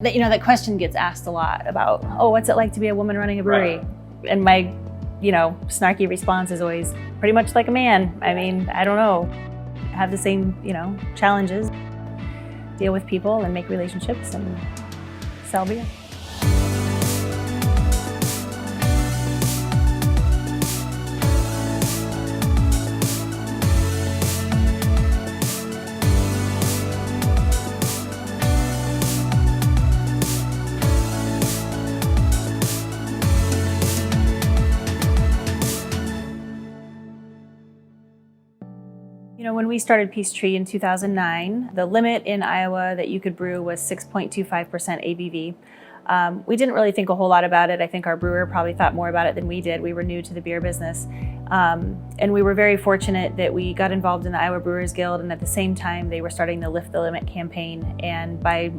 That question gets asked a lot about, oh, what's it like to be a woman running a brewery? Right. And my, snarky response is always pretty much like a man. I mean, I don't know. Have the same, challenges. Deal with people and make relationships and sell beer. When we started Peace Tree in 2009, the limit in Iowa that you could brew was 6.25% ABV. We didn't really think a whole lot about it. I think our brewer probably thought more about it than we did. We were new to the beer business. And we were very fortunate that we got involved in the Iowa Brewers Guild, and at the same time, they were starting the Lift the Limit campaign. And by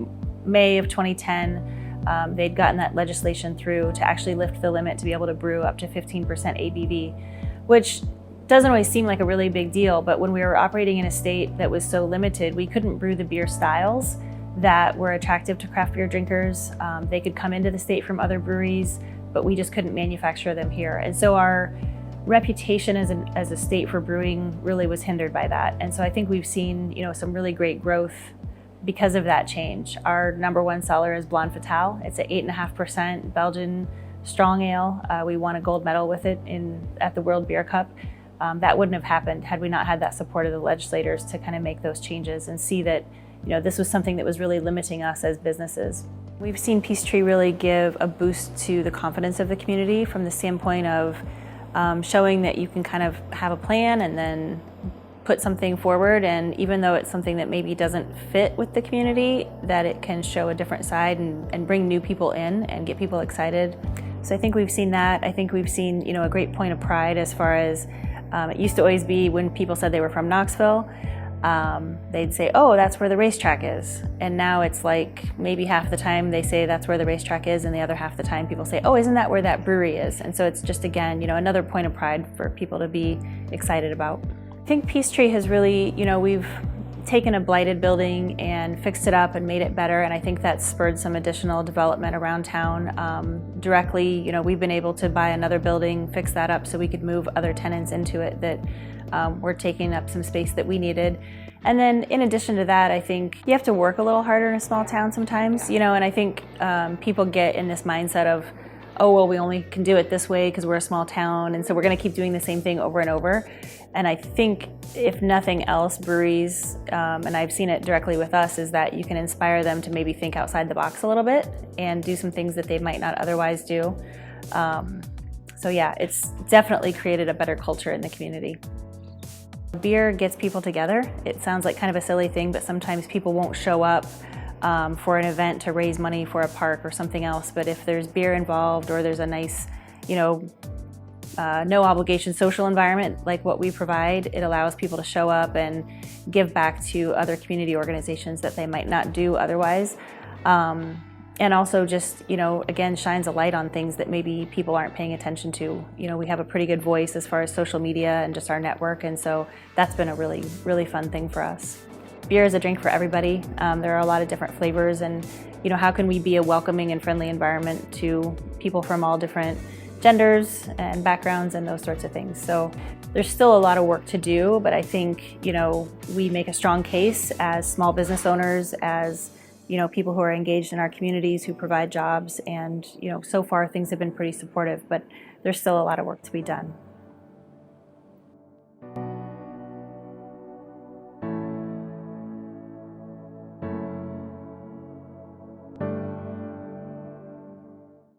May of 2010, they'd gotten that legislation through to actually lift the limit to be able to brew up to 15% ABV, which doesn't always seem like a really big deal, but when we were operating in a state that was so limited, we couldn't brew the beer styles that were attractive to craft beer drinkers. They could come into the state from other breweries, but we just couldn't manufacture them here. And so our reputation as a state for brewing really was hindered by that. And so I think we've seen, some really great growth because of that change. Our number one seller is Blonde Fatale. It's an 8.5% Belgian strong ale. We won a gold medal with it at the World Beer Cup. That wouldn't have happened had we not had that support of the legislators to kind of make those changes and see that, this was something that was really limiting us as businesses. We've seen Peace Tree really give a boost to the confidence of the community from the standpoint of showing that you can kind of have a plan and then put something forward, and even though it's something that maybe doesn't fit with the community, that it can show a different side and bring new people in and get people excited. So I think we've seen that. I think we've seen, a great point of pride as far as it used to always be when people said they were from Knoxville, they'd say, oh, that's where the racetrack is. And now it's like maybe half the time they say that's where the racetrack is, and the other half the time people say, oh, isn't that where that brewery is? And so it's just, again, another point of pride for people to be excited about. I think Peace Tree has really, we've taken a blighted building and fixed it up and made it better, and I think that's spurred some additional development around town. Directly, we've been able to buy another building, fix that up so we could move other tenants into it that were taking up some space that we needed. And then in addition to that, I think you have to work a little harder in a small town sometimes, and I think people get in this mindset of, oh, well, we only can do it this way because we're a small town, and so we're going to keep doing the same thing over and over. And I think, if nothing else, breweries, and I've seen it directly with us, is that you can inspire them to maybe think outside the box a little bit and do some things that they might not otherwise do. So yeah, it's definitely created a better culture in the community. Beer gets people together. It sounds like kind of a silly thing, but sometimes people won't show up for an event to raise money for a park or something else. But if there's beer involved, or there's a nice, no obligation social environment like what we provide, it allows people to show up and give back to other community organizations that they might not do otherwise. And also just, again, shines a light on things that maybe people aren't paying attention to. We have a pretty good voice as far as social media and just our network, and so that's been a really, really fun thing for us. Beer is a drink for everybody. There are a lot of different flavors, and how can we be a welcoming and friendly environment to people from all different genders and backgrounds and those sorts of things. So there's still a lot of work to do, but I think we make a strong case as small business owners, as people who are engaged in our communities, who provide jobs, and so far things have been pretty supportive, but there's still a lot of work to be done.